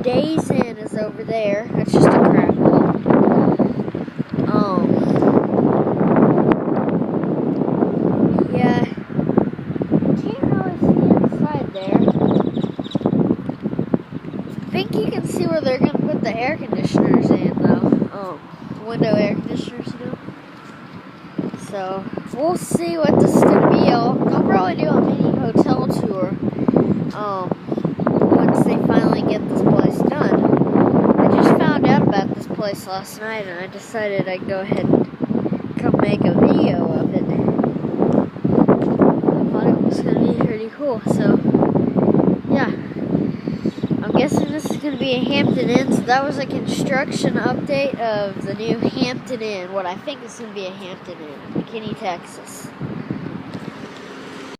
Days Inn is over there. That's just a crap hole. Yeah. Can't really see inside there. I think you can see where they're gonna put the air conditioners in, though. Window air conditioners, you know. So we'll see what this is gonna be. They'll probably do a mini hotel tour. Once they finally get this place done. I just found out about this place last night, and I decided I'd go ahead and come make a video of it. I thought it was gonna be pretty cool. So yeah. I'm guessing this is going to be a Hampton Inn, so that was a construction update of the new Hampton Inn, what I think is going to be a Hampton Inn, McKinney, Texas.